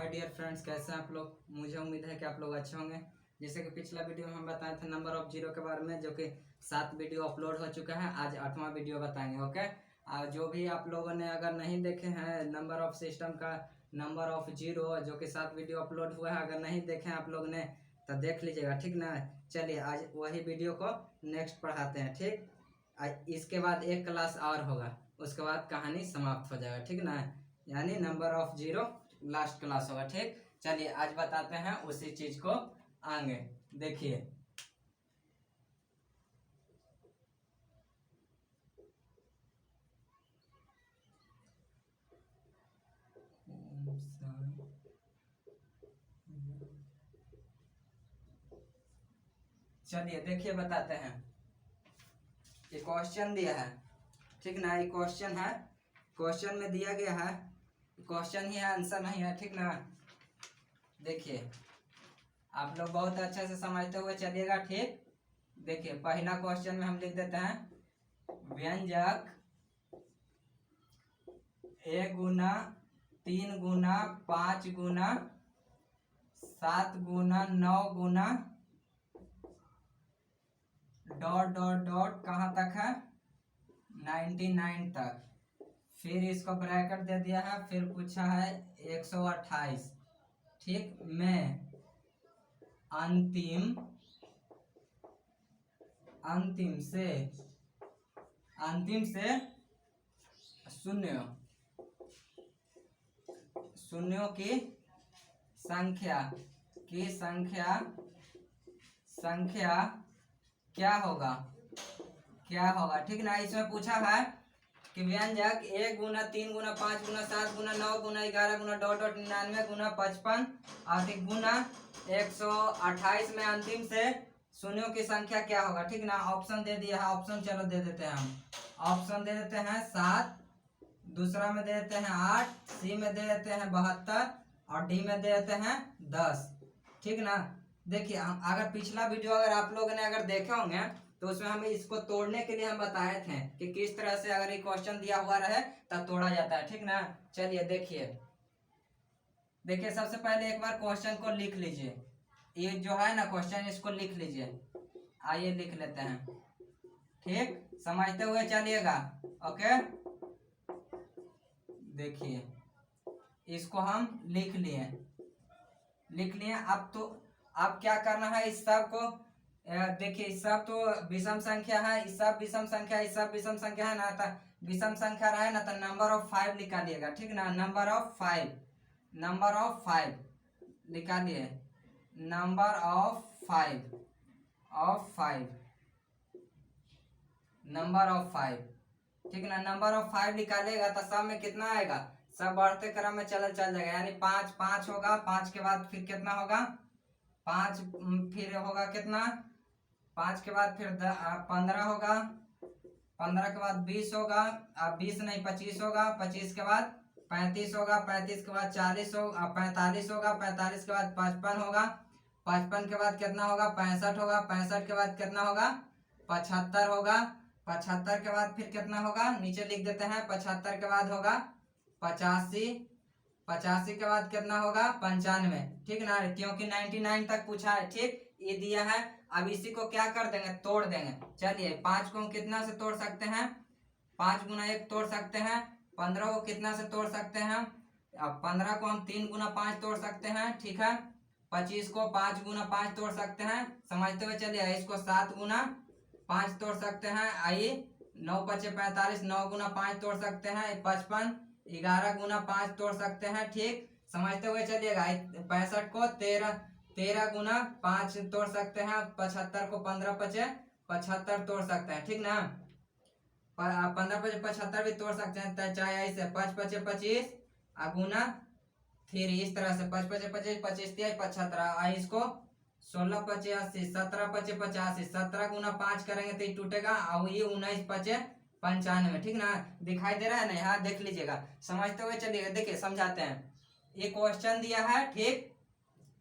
Dear friends, कैसे हैं आप लोग। मुझे उम्मीद है कि आप लोग अच्छे होंगे। जैसे कि पिछला वीडियो में हम बताए थे नंबर ऑफ जीरो के बारे में, जो कि 7 वीडियो अपलोड हो चुका है। आज 8वां वीडियो बताएंगे। ओके, और जो भी आप लोगों ने अगर नहीं देखे हैं नंबर ऑफ सिस्टम का नंबर ऑफ जीरो, जो कि 7 वीडियो अपलोड हुआ है, अगर नहीं देखे आप लोग ने तो देख लीजिएगा, ठीक ना। चलिए आज वही वीडियो को नेक्स्ट पढ़ाते हैं, ठीक। इसके बाद एक क्लास और होगा, उसके बाद कहानी समाप्त हो जाएगा, ठीक ना। यानी number of zero last class होगा, ठीक। चलिए आज बताते हैं उसी चीज को आगे। देखिए चलिए देखिए बताते हैं। ये क्वेश्चन दिया है, ठीक ना। ये क्वेश्चन है, क्वेश्चन में दिया गया है, क्वेश्चन ही है, आंसर नहीं है, ठीक ना। देखिए आप लोग बहुत अच्छे से समझते हुए चलिएगा, ठीक। देखिए पहला क्वेश्चन में हम लिख देते हैं व्यंजक a Guna 3 Guna 5 Guna 7 Guna 9 Guna dot dot dot कहाँ तक है 99 तक। फिर इसको ब्रैकेट दे दिया है, फिर पूछा है 128, ठीक। में अंतिम से शून्यों की संख्या क्या होगा, ठीक ना। इसमें पूछा है कि व्यंजक 1 गुना 3 गुना 5 गुना 7 गुना 9 गुना 11 गुना डॉट डॉट 99 गुना 55 और गुना 128 में अंतिम से शून्यों की संख्या क्या होगा, ठीक ना। ऑप्शन दे दिया है, ऑप्शन चलो दे देते हैं हम। ऑप्शन दे देते हैं 7, दूसरा में दे देते हैं 8, सी में दे देते हैं 72 और डी में दे देते हैं 10, ठीक ना। देखिए अगर पिछला वीडियो अगर आप लोगों ने अगर देखे होंगे तो उसमें हमें इसको तोड़ने के लिए हम बताए थे कि किस तरह से अगर ये क्वेश्चन दिया हुआ रहे तब तोड़ा जाता है, ठीक ना। चलिए देखिए सबसे पहले एक बार क्वेश्चन को लिख लीजिए। ये जो है ना क्वेश्चन, इसको लिख लीजिए। आइए लिख लेते हैं, ठीक। समझते हुए चलिएगा, ओके। देखिए इसको हम लिख लिए। अब क्या करना है, इस सब को देखिए, इस सब तो विषम संख्या है, इस सब विषम संख्या है, इस सब विषम संख्या है ना। तो विषम संख्या रहे ना तो नंबर ऑफ 5 निकालिएगा, ठीक ना। नंबर ऑफ 5 निकालिए। नंबर ऑफ 5, ठीक ना। नंबर ऑफ 5 निकालेगा तो सब में कितना आएगा, सब बढ़ते क्रम में चल जाएगा। यानी 5 होगा, 5 के बाद फिर कितना होगा 5, फिर होगा कितना 5 के बाद फिर 15 होगा, 15 के बाद 20 होगा, अब 20 नहीं 25 होगा, 25 के बाद 35 होगा, 35 के बाद 40 होगा, 45 होगा, 45 के बाद 55 होगा, 55 के बाद कितना होगा 65 होगा, 65 के बाद कितना होगा 75 होगा, 75 के बाद फिर कितना होगा नीचे लिख देते हैं। 75 के बाद होगा 85, 85 के बाद कितना होगा 95, ठीक ना। क्योंकि 99 तक पूछा है, ठीक। ये दिया है, अब इसी को क्या कर देंगे, तोड़ देंगे। चलिए 5 को हम कितना से तोड़ सकते हैं, 5 गुना 1 तोड़ सकते हैं। 15 को कितना से तोड़ सकते हैं, अब 15 को हम 3 गुना 5 तोड़ सकते हैं, ठीक है। 25 को 5 गुना 5 तोड़ सकते हैं, समझते हुए चलिए। इसको 7 गुना 5 तोड़ सकते हैं, आइए 9 पचे 45, 9 गुना 5 तोड़ सकते हैं 55, 11 गुना 5 तोड़ सकते हैं, ठीक। समझते हुए चलिएगा। 65 को 13 गुना 5 तोड़ सकते हैं, 75 को 15 पचे 75 तोड़ सकते हैं, ठीक ना। 15 पचे 75 भी तोड़ सकते हैं, चाहे ऐसे 5 पचे 25 गुना फिर इस तरह से 5 पचे 25, 25 तिया 75, इसको 16 पचे 80, 17 पचे 85, 17 गुना 5 करेंगे तो ये टूटेगा, और ये 19 पचे 95, ठीक ना। दिखाई दे रहा है ना, हाँ देख लीजिएगा, समझते हुए चलिएगा। देखिए समझाते हैं। ये क्वेश्चन दिया है, ठीक।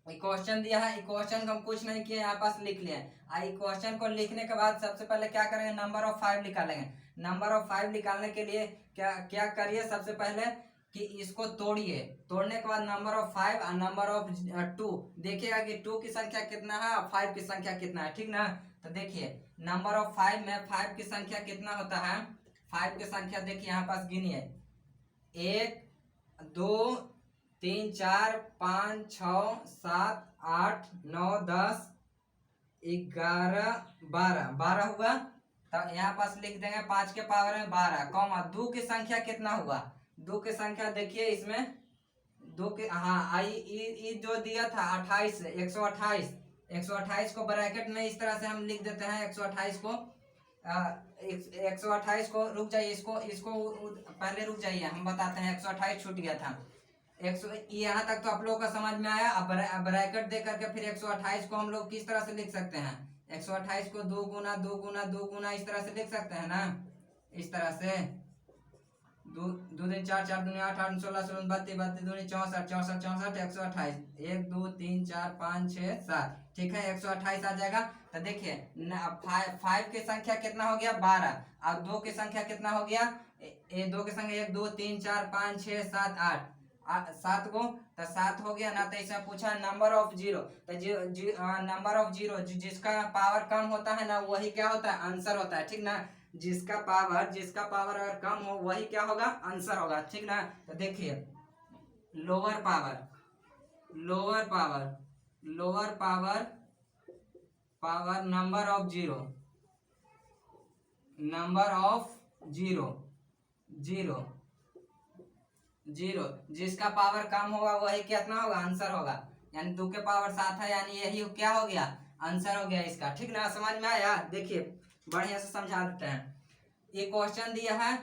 क्वेश्चन दिया है, क्वेश्चन को हम कुछ नहीं किए, यहाँ पास लिख लिए। क्वेश्चन को लिखने के बाद सबसे पहले क्या करेंगे, नंबर ऑफ 5 निकालेंगे। नंबर ऑफ 5 निकालने के लिए क्या क्या करिए, सबसे पहले कि इसको तोड़िए, तोड़ने के बाद नंबर ऑफ 5 और नंबर ऑफ 2 देखिएगा कि 2 की संख्या कितना है और 5 की संख्या कितना है, ठीक ना। तो देखिए नंबर ऑफ 5 में 5 की संख्या कितना होता है, 5 की संख्या देखिए यहाँ पास गिनिए, 1 2 3 4 5 6 7 8 9 10 11 12 12 हुआ। तो यहाँ पास लिख देंगे 5 के पावर में 12 कॉमा 2 की संख्या कितना हुआ, 2 की संख्या देखिए इसमें 2 के, हाँ आई जो दिया था 28 128, 128 को ब्रैकेट में इस तरह से हम लिख देते हैं 128 को 128 को, रुक जाइए इसको इसको पहले रुक जाइए हम बताते हैं, 128 छूट गया था 100, यहाँ तक तो आप लोगों का समझ में आया। अब ब्रैकेट दे करके फिर 128 को हम लोग किस तरह से लिख सकते हैं, 128 को 2 गुना 2 गुना 2 गुना इस तरह से लिख सकते हैं ना, इस तरह से 2 दिन 4 4 दूनी 8 8 16 16 32 32 दूनी 64 64 64 128 1 2 3 4 5 6 7, ठीक है 128 आ जाएगा। तो देखिए 5 की संख्या कितना हो गया 12 और 2 की संख्या कितना हो गया, 2 की संख्या 1 2 3 4 5 6 7 8 7 को, तो 7 हो गया ना। तो इसमें पूछा नंबर ऑफ जीरो, तो नंबर ऑफ जीरो जिसका पावर कम होता है ना वही क्या होता है, आंसर होता है, ठीक ना। जिसका पावर अगर कम हो वही क्या होगा, आंसर होगा, ठीक ना। तो देखिए lower power number of zero जिसका पावर कम होगा वही कितना होगा, आंसर होगा। यानी 2 के पावर 7 है, यानी यही क्या हो गया, आंसर हो गया इसका, ठीक ना। समझ में आया, देखिए बढ़िया से समझा देते हैं। ये क्वेश्चन दिया है,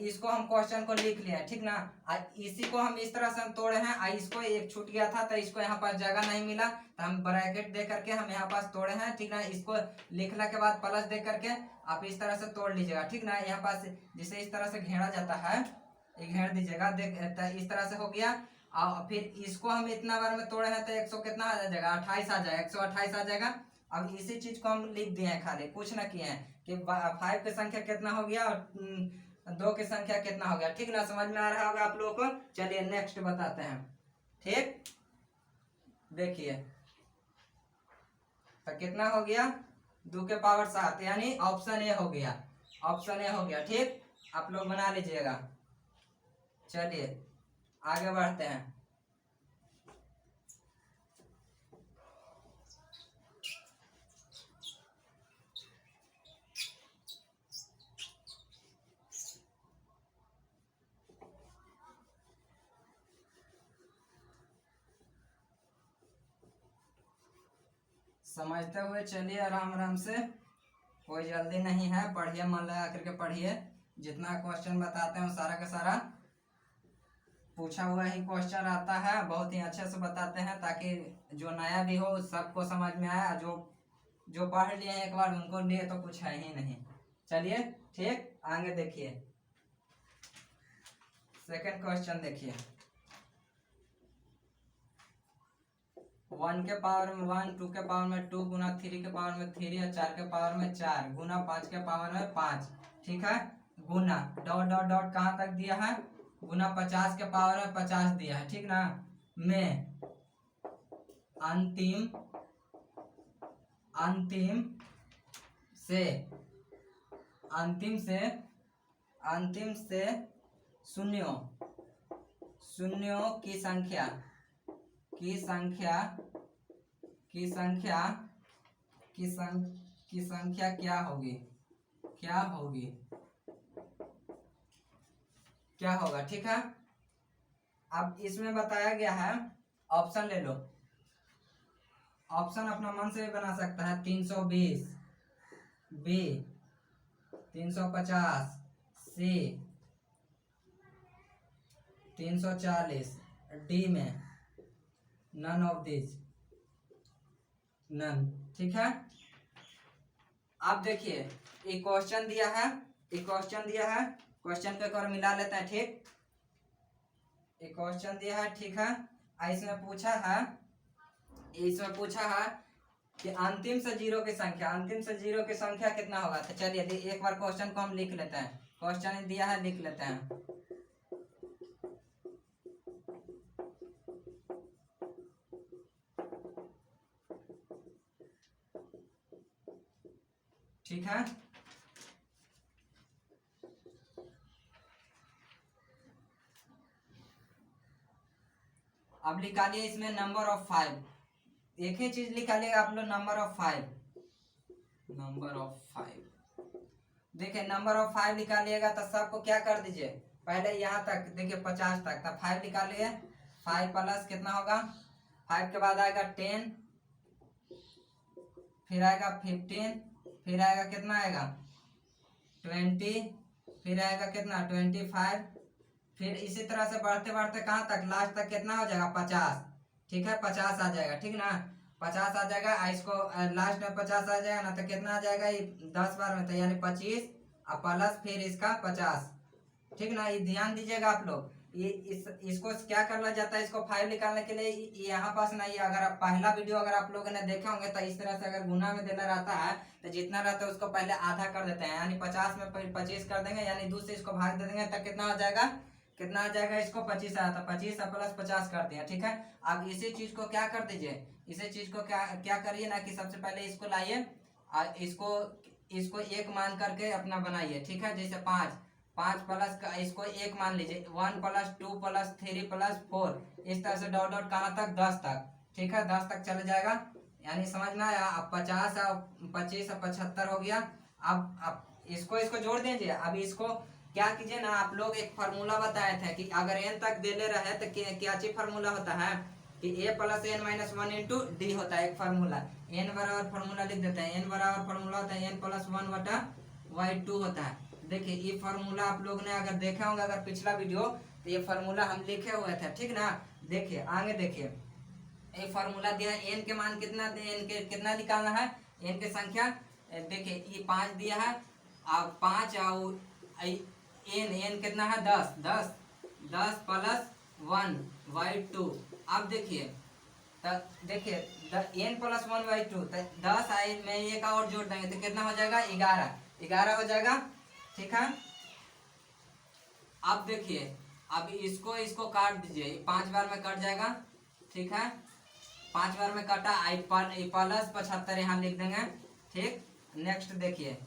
इसको हम क्वेश्चन को लिख लिया, ठीक ना। इसी को हम इस तरह से हम तोड़े हैं, इसको एक छूट गया था तो इसको यहाँ पास जगह नहीं मिला तो हम ब्रैकेट दे करके हम यहाँ पास तोड़े हैं, ठीक ना। इसको लिखने के बाद प्लस दे करके आप इस तरह से तोड़ लीजिएगा, ठीक ना। यहाँ पास जिसे इस तरह से घेरा जाता है, घेर दीजिएगा, देख इस तरह से हो गया। और फिर इसको हम इतना बार में तोड़े हैं तो 100 कितना आ जाएगा, 28 आ जाएगा, 128 आ जाएगा। अब इसी चीज को हम लिख दिए हैं, खाली कुछ ना किए हैं कि 5 की संख्या कितना हो गया और 2 की संख्या कितना हो गया, ठीक ना। समझ में आ रहा होगा आप लोगों को। चलिए नेक्स्ट बताते हैं, ठीक। देखिए तो कितना हो गया, 2 के पावर 7, यानी ऑप्शन ए हो गया, ठीक। आप लोग बना लीजिएगा। चलिए आगे बढ़ते हैं। समझते हुए चलिए आराम आराम से, कोई जल्दी नहीं है, पढ़िए मन लगा करके पढ़िए। जितना क्वेश्चन बताते हैं वो सारा का सारा पूछा हुआ ही क्वेश्चन आता है, बहुत ही अच्छे से बताते हैं ताकि जो नया भी हो सबको समझ में आए, जो पढ़ लिए एक बार उनको लिए तो कुछ है ही नहीं। चलिए ठीक, आगे देखिए सेकंड क्वेश्चन देखिए। 1 के पावर में 1, 2 के पावर में 2 गुना 3 के पावर में 3 और 4 के पावर में 4 गुना 5 के पावर में 5, ठीक है। गुना डॉट डॉट डॉट कहाँ तक दिया है, गुना 50 के पावर में 50 दिया है, ठीक ना। में अंतिम से शून्यों की संख्या क्या होगा, ठीक है। अब इसमें बताया गया है, ऑप्शन ले लो, ऑप्शन अपना मन से भी बना सकता है। 320 बी, 350 सी, 340 डी में नन ऑफ दिस, नन, ठीक है। आप देखिए एक क्वेश्चन दिया है, क्वेश्चन को एक बार मिला लेते हैं, ठीक। एक क्वेश्चन दिया है, ठीक है। इसमें पूछा है कि अंतिम से जीरो की संख्या कितना होगा। तो चलिए एक बार क्वेश्चन को हम लिख लेते हैं, क्वेश्चन दिया है लिख लेते हैं। ठीक है। अब निकालिए इसमें नंबर ऑफ 5, एक ही चीज निकालिएगा आप लोग, नंबर ऑफ 5, नंबर ऑफ 5। देखिए नंबर ऑफ 5 निकालिएगा तो सबको क्या कर दीजिए, पहले यहाँ तक देखिए 50 तक, तब 5 निकालिए। 5 प्लस कितना होगा, 5 के बाद आएगा 10, फिर आएगा 15, फिर आएगा कितना आएगा 20, फिर आएगा कितना 25, फिर इसी तरह से बढ़ते बढ़ते कहाँ तक, लास्ट तक कितना हो जाएगा 50। ठीक है 50 आ जाएगा, ठीक ना, 50 आ जाएगा। इसको लास्ट में 50 आ जाएगा ना, तो कितना आ जाएगा ये 10 बार में, तो यानी 25 और प्लस फिर इसका 50। ठीक ना, ये ध्यान दीजिएगा आप लोग। ये इसको क्या करना जाता है, इसको 5 निकालने के लिए यहाँ पास नहीं है। अगर आप पहला वीडियो अगर आप लोगों ने देखे होंगे तो इस तरह से अगर गुना में देना रहता है तो जितना रहता है उसको पहले आधा कर देते हैं, यानी 50 में 25 कर देंगे, यानी 2 से इसको भाग दे देंगे, तब कितना हो जाएगा, कितना आ जाएगा, इसको 25 आया था, 25 प्लस 50 कर दिया। ठीक है, अब इसी चीज को क्या कर दीजिए, इसी चीज को क्या क्या करिए ना कि सबसे पहले इसको लाइए और इसको एक मान करके अपना बनाइए। ठीक है, जैसे 5 प्लस का इसको एक मान लीजिए, 1 प्लस 2 प्लस 3 प्लस 4, इस तरह से डॉट डॉट कहाँ तक 10 तक। ठीक है 10 तक चला जाएगा, यानी समझ में आया। अब 50 और 25 और 75 हो गया। अब इसको जोड़ दीजिए। अब इसको क्या कीजिए ना, आप लोग एक फार्मूला बताए थे कि अगर n तक दे ले रहे तो क्या चीज फार्मूला होता है कि a plus N minus 1 into D होता है एक फार्मूला। n बराबर फार्मूला लिख देते हैं, n बराबर फार्मूला होता है n प्लस 1 बटा y2 होता है। देखिए ये फार्मूला आप लोग ने अगर देखा होगा, अगर पिछला वीडियो, तो ये फार्मूला हम लिखे हुए थे। ठीक ना, देखिए आगे देखिए, ये फार्मूला दिया है, n के मान कितना, n के कितना निकालना है, n की संख्या। देखिए ये 5 दिया है, अब 5 और n कितना है 10 प्लस 1 y2। अब देखिए देखिए n प्लस 1 y2, 10 आई में एक और जोड़ देंगे तो कितना हो जाएगा 11 हो जाएगा। ठीक है, अब देखिए, अब इसको काट दीजिए, 5 बार में कट जाएगा। ठीक है 5 बार में कटा, आई प्लस 75 यहाँ लिख देंगे। ठीक, नेक्स्ट देखिए,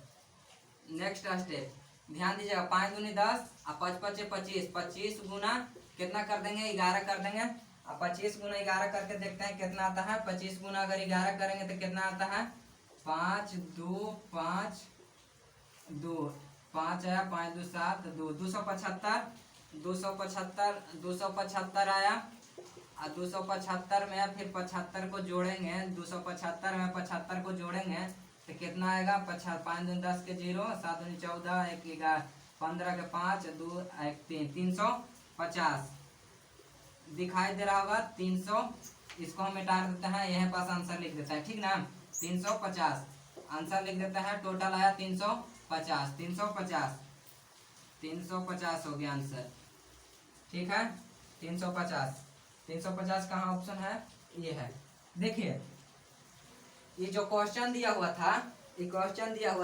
नेक्स्ट स्टेप ध्यान दीजिएगा, 5 दूनी 10 और 5 5 25, 25 गुना कितना कर देंगे 11 कर देंगे। अब 25 गुना 11 करके देखते हैं कितना आता है। 25 गुना अगर 11 करेंगे तो कितना आता है, 5 2 5 2 5 आया, 5 2 7 2 275 आया। और 275 में फिर 75 को जोड़ेंगे, 275 में 75 को जोड़ेंगे तो कितना आएगा, 5 दूनी 10 के 0, 7 दूनी 14, 1 11 15 के 5 2 1 3, 350 दिखाई दे रहा होगा 300। इसको हम मिटा देते हैं, यह पास आंसर लिख देते हैं। ठीक ना, 350 आंसर लिख देते हैं। टोटल आया 350 हो गया आंसर। ठीक है 350 कहाँ ऑप्शन है, ये है। देखिए ये जो क्वेश्चन दिया हुआ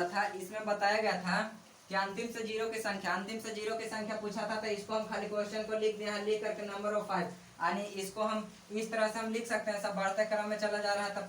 था, इसमें बताया गया था कि अंतिम से जीरो की संख्या पूछा था, तो इसको हम खाली क्वेश्चन को लिख दिए हैं, लिख करके नंबर ऑफ 5, यानी इसको हम इस तरह से हम लिख सकते हैं। सब बढ़ते क्रम में चला जा रहा है, तो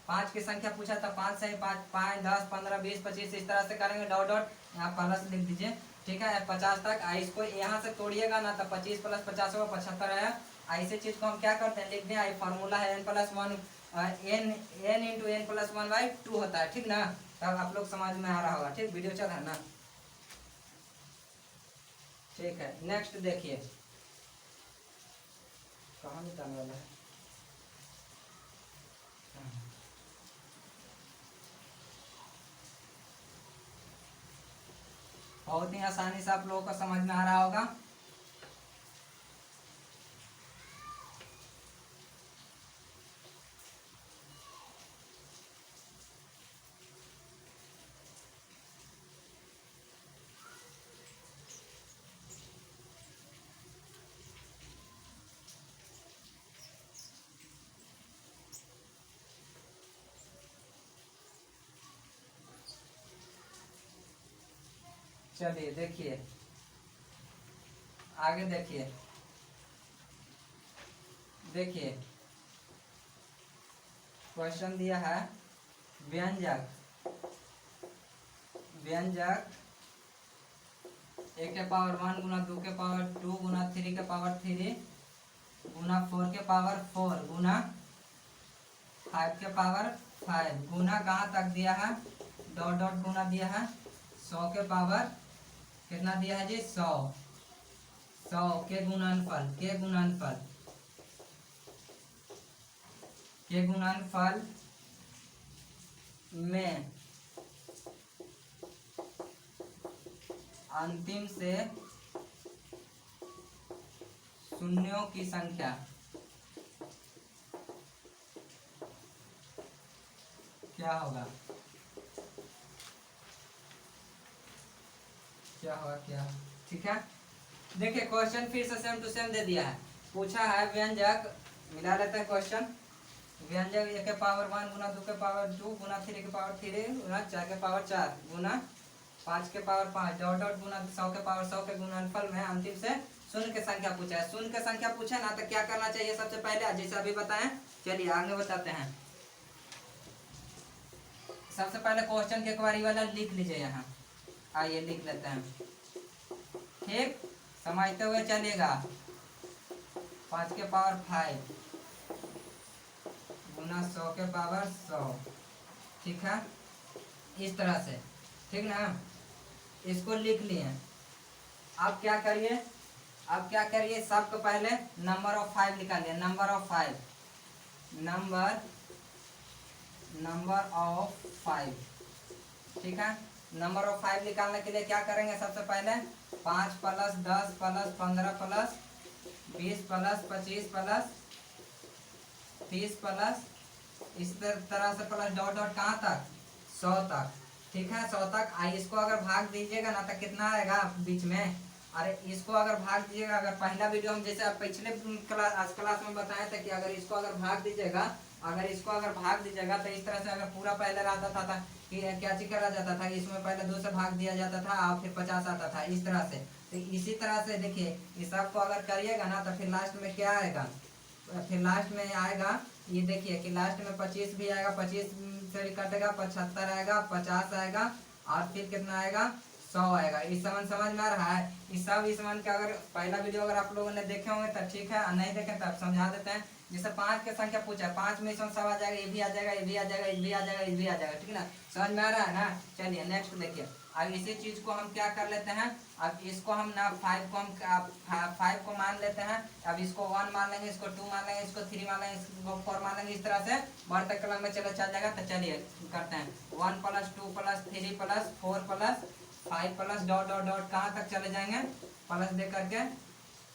5 की संख्या पूछा था, 5 से 5 10 15 20 25 इस तरह से करेंगे, डॉट डॉट यहाँ प्लस लिख दीजिए। ठीक है 50 तक। इसको यहाँ से तोड़िएगा ना, तो 25 प्लस 50 होगा 75 आया। ऐसे चीज को हम क्या करते हैं, लिख दें, फार्मूला है n plus 1 n into n plus 1 by 2 होता है। ठीक ना, तब आप लोग समझ में आ रहा होगा। ठीक, वीडियो चल रहा है ना। ठीक है नेक्स्ट देखिए, कहाँ निकालने वाला है, बहुत ही आसानी से आप लोगों को समझ में आ रहा होगा। चलिए देखिए आगे देखिए क्वेश्चन दिया है, व्यंजक व्यंजक ए के पावर 1 गुना 2 के पावर 2 गुना 3 के पावर 3 गुना 4 के पावर 4 गुना 5 के पावर 5 गुना कहाँ तक दिया है, डॉट डॉट गुना दिया है 100 के पावर कितना दिया है जी 100 के गुणनफल में अंतिम से शून्यों की संख्या क्या होगा, क्या। ठीक है, देखिए क्वेश्चन फिर से सेम टू सेम दे दिया है। पूछा है व्यंजक, मिला लेते हैं क्वेश्चन। व्यंजक ए के पावर 1 गुना 2 के पावर 2 गुना 3 के पावर 3 गुना 4 के पावर 4 गुना 5 के पावर 5 डॉट डॉट गुना 100 के पावर 100 के गुणनफल में अंतिम से शून्य की संख्या पूछा है। शून्य की संख्या पूछा ना तो क्या करना चाहिए सबसे पहले, जैसे अभी बताएं। चलिए आगे बताते हैं। सबसे पहले क्वेश्चन के क्वेरी वाला लिख लीजिए यहाँ, आइए लिख लेते हैं। ठीक, समझते हुए चलेगा। 5 के पावर 5 गुना 100 के पावर 100, ठीक है, इस तरह से। ठीक ना, इसको लिख लिए। अब क्या करिए, सबको पहले नंबर ऑफ 5 निकालिए। नंबर ऑफ 5, ठीक है। नंबर ऑफ 5 निकालने के लिए क्या करेंगे, सबसे पहले 5 plus 10 plus 15 plus 20 plus 25 plus 30 plus इस तरह से प्लस डॉट डॉट कहाँ तक 100 तक। ठीक है, 100 तक। इसको अगर भाग दीजिएगा ना तो कितना आएगा बीच में, अरे इसको अगर भाग दीजिएगा, अगर पहला वीडियो में जैसे पिछले क्लास में बताया था कि अगर इसको अगर भाग दीजिएगा तो इस तरह से अगर पूरा पहले रहता था कि क्या चीज करा जाता था, इसमें पहले 2 से भाग दिया जाता था और फिर 50 आता था, इस तरह से। तो इसी तरह से देखिए इस सबको अगर करिएगा ना तो फिर लास्ट में क्या आएगा, फिर लास्ट में आएगा ये देखिए कि लास्ट में 25 भी आएगा, 25 से भी कटेगा, 75 आएगा, 50 आएगा और फिर कितना आएगा 100 आएगा। इस समझ में आ रहा है। इस मन का अगर पहला वीडियो अगर आप लोगों ने देखे होंगे तब ठीक है, नहीं देखे तब समझा देते हैं। जैसे 5 की संख्या पूछा है, 5 में इसमें 100 आ जाएगा, ये भी आ जाएगा, ये भी आ जाएगा, ये भी आ जाएगा, ये भी आ जाएगा। ठीक ना, समझ में आ रहा है ना। चलिए नेक्स्ट देखिए। अब इसी चीज को हम क्या कर लेते हैं, अब इसको हम ना 5 को हम 5 को मान लेते हैं। अब इसको 1 मान लेंगे, इसको 2 मान लेंगे, इसको 3 मान लेंगे, इसको 4 मान लेंगे, इस तरह से बढ़ते क्रम में चल जाएगा। तो चलिए करते हैं 1 plus 2 plus 3 plus 4 plus 5 plus dot dot dot कहाँ तक चले जाएंगे, प्लस दे करके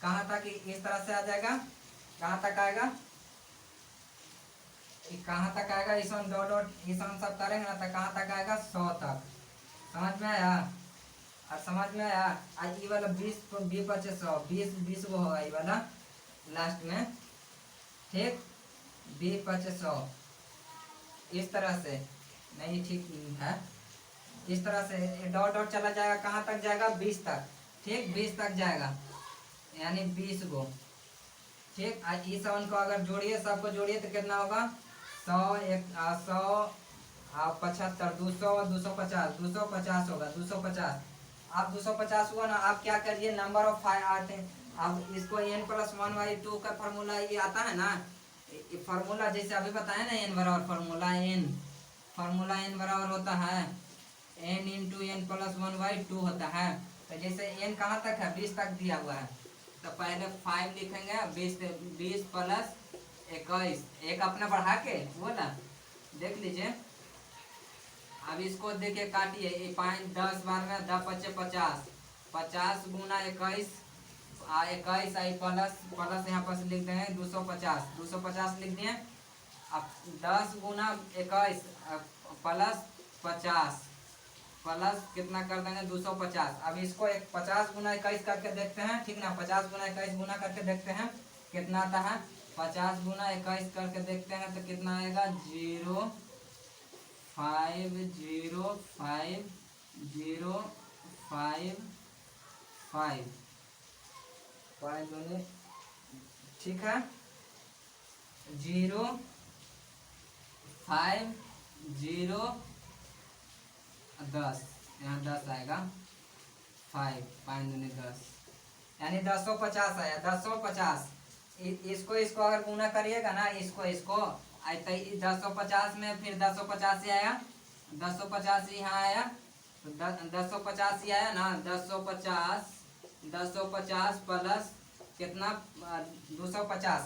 कहाँ तक, इस तरह से आ जाएगा। कहाँ तक आएगा, कहाँ तक आएगा, इसमें डॉट डॉट इसमें सब करेंगे ना तो कहाँ तक आएगा 100 तक। समझ में आया, और समझ में आया। आज ये वाला 20 बचे 100, 20 वो होगा ये वाला लास्ट में। ठीक, 20 बचे 100, इस तरह से नहीं, ठीक है, इस तरह से डॉट डॉट चला जाएगा, कहाँ तक जाएगा 20 तक। ठीक, 20 तक जाएगा, यानी 20 गो। ठीक, आज इस वन को अगर जोड़िए, सबको जोड़िए तो कितना होगा 100 100 75 200 250 250 होगा, 250। अब 250 हुआ ना, आप क्या करिए नंबर ऑफ 5 आते हैं। अब इसको n+1/2 का फॉर्मूला ये आता है ना, फार्मूला जैसे अभी बताया ना, n बराबर फार्मूला n बराबर होता है n × n+1/2 होता है। तो जैसे n कहाँ तक है 20 तक दिया हुआ है, तो पहले 5 लिखेंगे, 20 प्लस 21, एक अपना बढ़ा के वो ना देख लीजिए। अब इसको देखिए काटिए, 5 10 12 10 5 50, 50 गुना 21 21 आई प्लस यहाँ पर लिख देंगे 250 लिख दिए। अब 10 गुना 21 प्लस 50 प्लस कितना कर देंगे 250। अब इसको 50 गुना 21 करके देखते हैं। ठीक ना, 50 गुना 21 गुना करके देखते हैं कितना आता है। 50 गुना 21 करके देखते हैं तो कितना आएगा 0 5 0 5 0 5 5 5 ठीक है, 0 5 0 10 यहाँ 10 आएगा, 5 5 दूनी 10, यानी 1050 आया, 1050। इसको इसको अगर गुना करिएगा ना, इसको इसको 1050 में फिर 1050 ही आया, 1050 यहाँ आया, तो 1050 ही आया ना, 1050, 1050 प्लस कितना 250।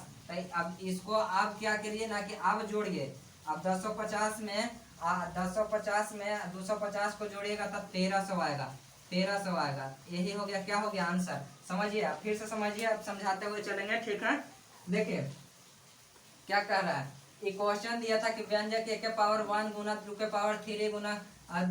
अब इसको आप क्या करिए ना कि अब जोड़िए, अब 1050 में 1050 में 250 को जोड़िएगा तब 1300 आएगा, 1300 आएगा। यही हो गया, क्या हो गया आंसर। समझिए, आप फिर से समझिए, अब समझाते हुए चलेंगे, ठीक है। देखिए क्या कह रहा है, एक क्वेश्चन दिया था कि व्यंजक ए के पावर 1 गुना 2 के पावर 3 गुना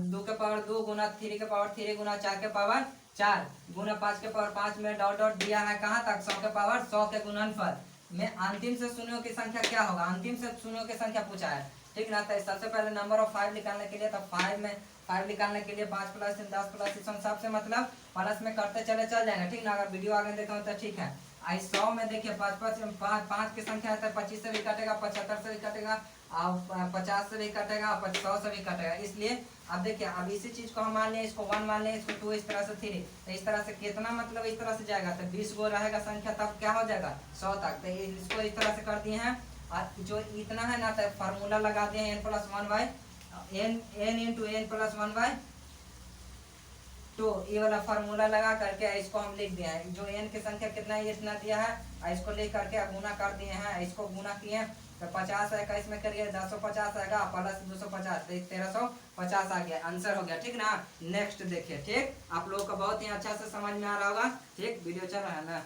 2 के पावर 2 गुना 3 के पावर 3 गुना 4 के पावर 4 गुना 5 के पावर 5 में डॉट डॉट दिया है कहाँ तक, 100 के पावर 100 के गुणनफल में अंतिम से शून्यों की संख्या क्या होगा, अंतिम से शून्यों की संख्या पूछा है, ठीक ना। तो सबसे पहले नंबर ऑफ 5 निकालने के लिए, तो 5 में 5 निकालने के लिए 5 प्लस 10 प्लस इस सबसे मतलब प्लस में करते चले चल जाएंगे, ठीक ना। अगर वीडियो आगे देखा हो तो ठीक है। आई 100 में देखिए 5 की संख्या है तो 25 से भी कटेगा, 75 से भी कटेगा, और 50 से भी कटेगा, 100 से भी कटेगा। इसलिए अब देखिए, अब इसी चीज को हम मान लें, इसको 1 मान लें, इसको 2, इस तरह से 3, तो इस तरह से कितना मतलब इस तरह से जाएगा, तो 20 गो रहेगा संख्या, तब क्या हो जाएगा 100 तक। तो इसको इस तरह से कर दिए हैं, और जो इतना है ना, तो फार्मूला लगा दिए हैं n इंटू n प्लस 1/2, तो ये वाला फार्मूला लगा करके इसको हम लिख दिए हैं, जो n की संख्या कितना है इतना दिया है, इसको लिख करके गुना कर दिए हैं, इसको गुना किए हैं, तो 50 आएगा, इसमें करिए 1050 आएगा प्लस 250, तो 1350 आ गया, आंसर हो गया, ठीक ना। नेक्स्ट देखिए, ठीक, आप लोगों को बहुत ही अच्छा से समझ में आ रहा होगा, ठीक, वीडियो चल रहा है ना,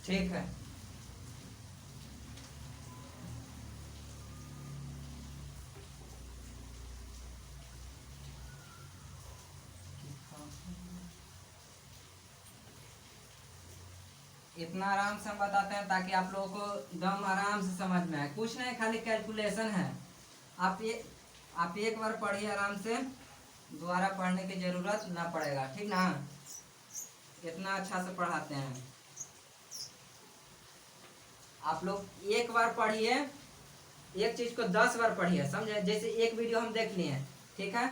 ठीक है। इतना आराम से हम बताते हैं ताकि आप लोगों को एकदम आराम से समझ में आए, कुछ नहीं, खाली कैलकुलेशन है। आप एक बार पढ़िए आराम से, दोबारा पढ़ने की जरूरत ना पड़ेगा, ठीक ना। इतना अच्छा से पढ़ाते हैं। आप लोग एक बार पढ़िए, एक चीज को 10 बार पढ़िए, समझे। जैसे एक वीडियो हम देख लिए, ठीक है,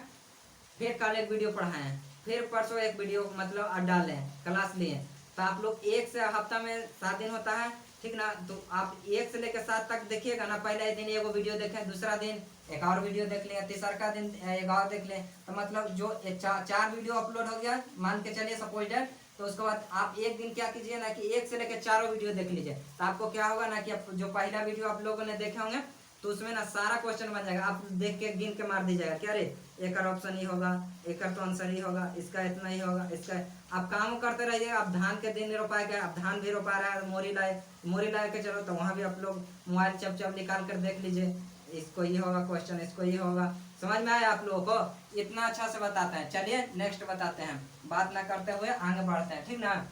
फिर कल एक वीडियो पढ़ाएं, फिर परसों एक वीडियो मतलब डालें, क्लास लिए, तो आप लोग एक से हफ्ता में 7 दिन होता है, ठीक ना। तो आप 1 से लेकर 7 तक देखिएगा ना, पहले दिन एगो वीडियो देखें, दूसरा दिन एक और वीडियो देख लें, तीसरा दिन एक और देख लें, तो मतलब जो 4 वीडियो अपलोड हो गया मान के चलिए सपोज, तो उसके बाद आप एक दिन क्या कीजिए ना कि 1 से लेकर 4 वीडियो देख लीजिए, तो आपको क्या होगा ना कि जो पहला वीडियो आप लोगों ने देखे होंगे, तो उसमें ना सारा क्वेश्चन बन जाएगा, आप देख के गिन के मार दीजिएगा कि अरे एक ऑप्शन ही होगा, एक तो आंसर ही होगा, इसका इतना ही होगा, इसका। आप काम करते रहिएगा, आप धान के दिन रोपाया गया, आप धान भी रोपा रहा है, मोरी लाए के चलो, तो वहाँ भी आप लोग मोबाइल चप निकाल कर देख लीजिए, इसको ही होगा क्वेश्चन, इसको ही होगा। समझ में आया आप लोगों को, इतना अच्छा से बताते हैं। चलिए नेक्स्ट बताते हैं, बात ना करते हुए आगे बढ़ते हैं, ठीक ना।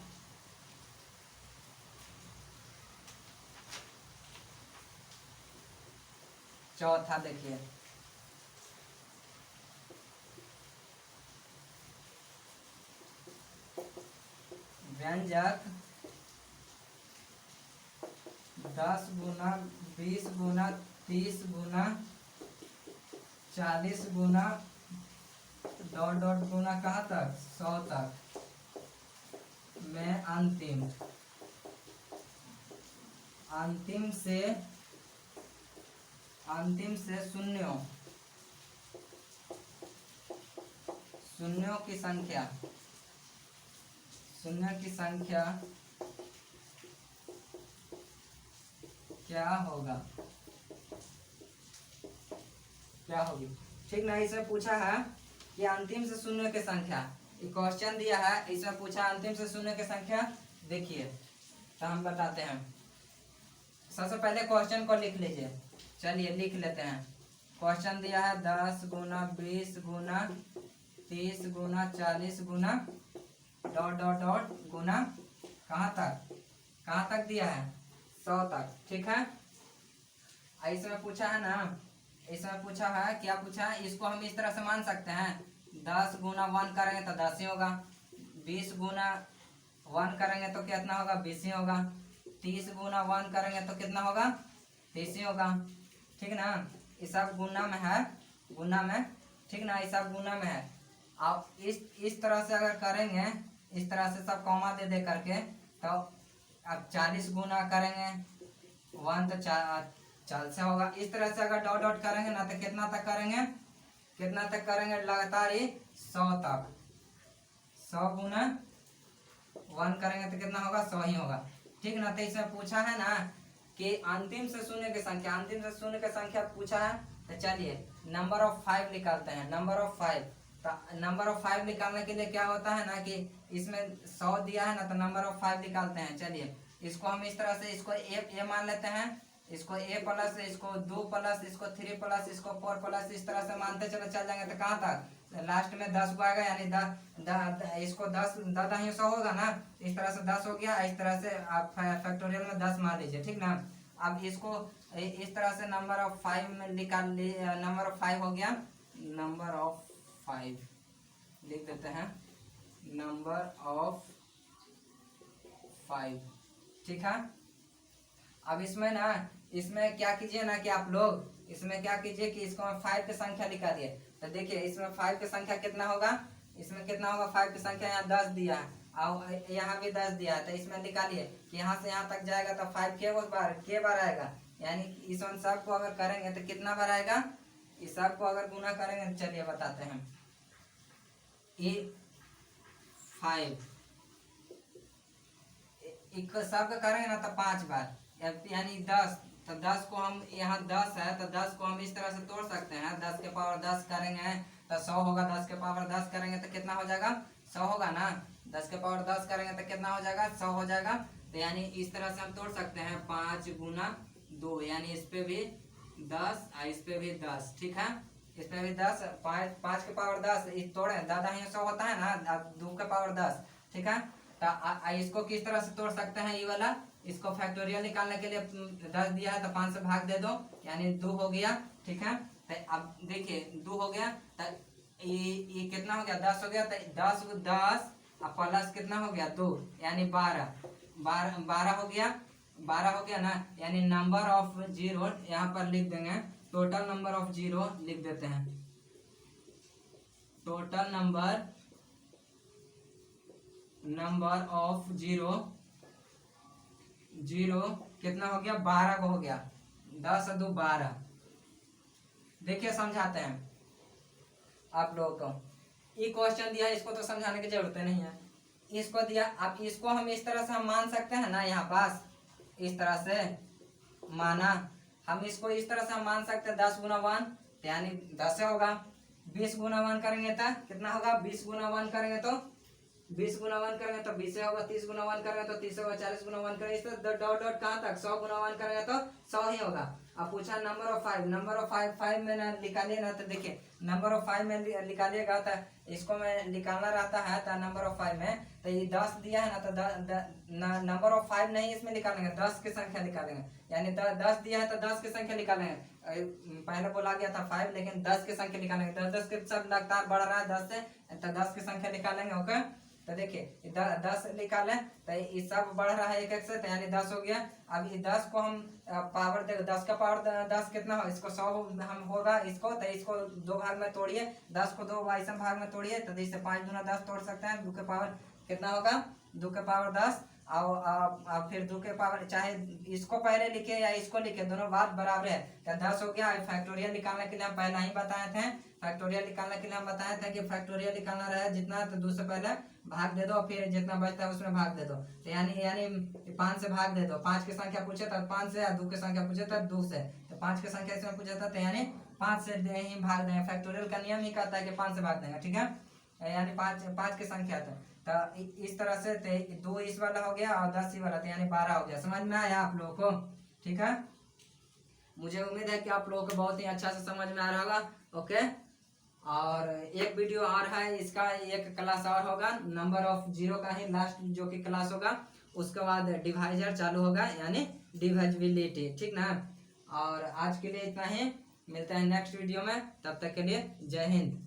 चौथा देखिए, व्यंजक 10 गुना 20 गुना 30 गुना 40 गुना डॉट डॉट गुना कहाँ तक 100 तक में अंतिम से शून्यों की संख्या क्या होगी, ठीक ना। इसमें पूछा है कि अंतिम से शून्य की संख्या, क्वेश्चन दिया है, इसमें पूछा अंतिम से शून्य की संख्या। देखिए तो हम बताते हैं, सबसे पहले क्वेश्चन को लिख लीजिए, चलिए लिख लेते हैं। क्वेश्चन दिया है 10 गुना 20 गुना 30 गुना 40 गुना डॉट डॉट डॉट गुना कहाँ तक दिया है 100 तक, ठीक है। इसमें पूछा है ना, इसमें पूछा है, क्या पूछा है, इसको हम इस तरह से मान सकते हैं, 10 गुना 1 करेंगे तो 10 ही होगा, 20 गुना 1 करेंगे तो कितना होगा 20 ही होगा, 30 गुना 1 करेंगे तो कितना होगा 30 ही होगा, ठीक ना। ये सब गुना में है, गुना में ठीक ना, ये सब गुना में है। आप इस तरह से अगर करेंगे, इस तरह से सब कॉमा दे दे करके, तो अब 40 गुना करेंगे 1 तो 4 से होगा। इस तरह से अगर डॉट डॉट करेंगे ना तो कितना तक करेंगे, कितना तक करेंगे लगातार ही 100 तक। 100 गुना 1 करेंगे तो कितना होगा, 100 ही होगा। ठीक ना, तो इसमें पूछा है ना कि अंतिम से शून्य की संख्या, अंतिम से शून्य की संख्या पूछा है। तो चलिए नंबर ऑफ 5 निकालते हैं। नंबर ऑफ 5, तो नंबर ऑफ 5 निकालने के लिए क्या होता है ना कि इसमें 100 दिया है ना, तो नंबर ऑफ 5 निकालते हैं। चलिए इसको हम इस तरह से, इसको ए मान लेते हैं, इसको ए प्लस, इसको 2 प्लस, इसको 3 प्लस, इसको 4 प्लस, इस तरह से मानते चले चल जाएंगे तो कहाँ तक, लास्ट में 10 को आएगा, यानी इसको 10 10 100 होगा ना, इस तरह से 10 हो गया। इस तरह से आप फैक्टोरियल में 10 मान लीजिए। ठीक ना, अब इसको इस तरह से नंबर ऑफ 5 में निकाल लिए। नंबर ऑफ 5 हो गया, नंबर ऑफ 5 लिख देते हैं, नंबर ऑफ 5। ठीक है, अब इसमें ना, इसमें क्या कीजिए ना कि आप लोग इसमें क्या कीजिए कि इसको 5 की संख्या निकालिए। तो देखिए इसमें 5 की संख्या कितना होगा, इसमें कितना होगा 5 की संख्या, यहाँ 10 दिया है और यहाँ भी 10 दिया है। तो इसमें निकालिए कि यहाँ से यहाँ तक जाएगा तो 5 के बार आएगा, यानी इस सब को अगर करेंगे तो कितना बार आएगा, इस सब को अगर गुना करेंगे तो चलिए बताते हैं। ये 5 सब का करेंगे ना तो 5 बार, यानी 10। तो 10 को हम, यहाँ 10 है तो 10 को हम इस तरह से तोड़ सकते हैं। 10 के पावर 10 करेंगे तो 100 होगा, 10 के पावर 10 करेंगे तो कितना हो जाएगा, 100 होगा ना। 10 के पावर 10 करेंगे तो कितना हो जाएगा, 100 हो जाएगा। तो यानी इस तरह से हम तोड़ सकते हैं 5 गुना 2, यानी इस पे भी 10 और इस पे भी 10। ठीक है, इस पे भी 10, 5 के पावर 10 तोड़े, दादा ही 100 होता है ना, 2 के पावर 10। ठीक है, तो इसको किस तरह से तोड़ सकते हैं, ये वाला, इसको फैक्टोरियल निकालने के लिए 10 दिया है तो 5 से भाग दे दो, यानी 2 हो गया। ठीक है, तो अब देखिए 2 हो गया, तो ये कितना हो गया, 10 हो गया। तो 10 और प्लस कितना हो गया, 2, यानी 12 हो गया, 12 हो गया ना। यानी नंबर ऑफ 0 यहाँ पर लिख देंगे, टोटल नंबर ऑफ 0 लिख देते हैं। टोटल नंबर ऑफ 0 कितना हो गया, 12 को हो गया। 10 और 2 12। देखिए समझाते हैं आप लोगों को। ये क्वेश्चन दिया, इसको तो समझाने की जरूरत नहीं है। इसको दिया, अब इसको हम इस तरह से हम मान सकते हैं ना, यहाँ पास इस तरह से माना, हम इसको इस तरह से हम मान सकते हैं 10 गुना 1, यानी 10 से होगा। 20 गुना 1 करेंगे तो कितना होगा, 20 गुना 1 करेंगे तो 20 गुना 1 करेंगे तो 20 से होगा। 30 गुना 1 करेंगे तो 30 होगा। 40 गुना 1 करेंगे तो डॉट डॉट कहाँ तक, 100 गुना 1 करेंगे तो 100 ही होगा। अब पूछा नंबर ऑफ 5, नंबर ऑफ 5 में ना निकालिए ना, तो देखिए नंबर ऑफ 5 में निकालिएगा तो इसको में निकालना रहता है। तो नंबर ऑफ 5 में तो ये 10 दिया है ना, तो नंबर ऑफ 5 नहीं इसमें निकालेंगे, 10 की संख्या निकालेंगे। यानी 10 दिया है तो 10 की संख्या निकालेंगे। पहले बोला गया था 5, लेकिन 10 की संख्या निकालेंगे। 10 के सब लगातार बढ़ रहा है 10 से, तो 10 की संख्या निकालेंगे। ओके, तो देखिए 10 निकाले तो ये सब बढ़ रहा है 1 1 से, तो यानी 10 हो गया। अब ये 10 को हम पावर देखो, 10 का पावर 10 कितना हो, इसको 100 हम होगा इसको, तो इसको 2 भाग में तोड़िए, 10 को 2 ऐसा भाग में तोड़िए, तो इससे 5 गुना 10 तोड़ सकते हैं। 2 के पावर कितना होगा, 2 के पावर 10। और फिर 2 के पावर, चाहे इसको पहले लिखे या इसको लिखे, दोनों बात बराबर है। तो 10 हो गया। फैक्टोरियल निकालने के लिए हम पहले ही बताए थे, फैक्टोरियल निकालने के लिए हम बताए थे कि फैक्टोरियल निकालना रहे जितना, तो 2 से पहले भाग दे दो, फिर जितना बचता है उसमें भाग दे दो। तो यानी 5 से भाग दे दो। 5 की संख्या पूछे था 5 से, 2 की संख्या पूछे था 2 से, तो 5 की संख्या इसमें पूछा था, तो यानी 5 से ही भाग देंगे। फैक्टोरियल का नियम ही कहता है कि 5 से भाग देंगे। ठीक है, यानी 5 की संख्या था। तो इस तरह से 2 इस वाला हो गया और 10 ही वाला, तो यानी 12 हो गया। समझ में आया आप लोगों को? ठीक है, मुझे उम्मीद है कि आप लोगों को बहुत ही अच्छा से समझ में आ रहा होगा। ओके, और एक वीडियो और है, इसका एक क्लास और होगा, नंबर ऑफ 0 का ही लास्ट जो कि क्लास होगा। उसके बाद डिवाइजर चालू होगा, यानी डिवाइजिबिलिटी। ठीक ना, और आज के लिए इतना ही, मिलते हैं नेक्स्ट वीडियो में। तब तक के लिए जय हिंद।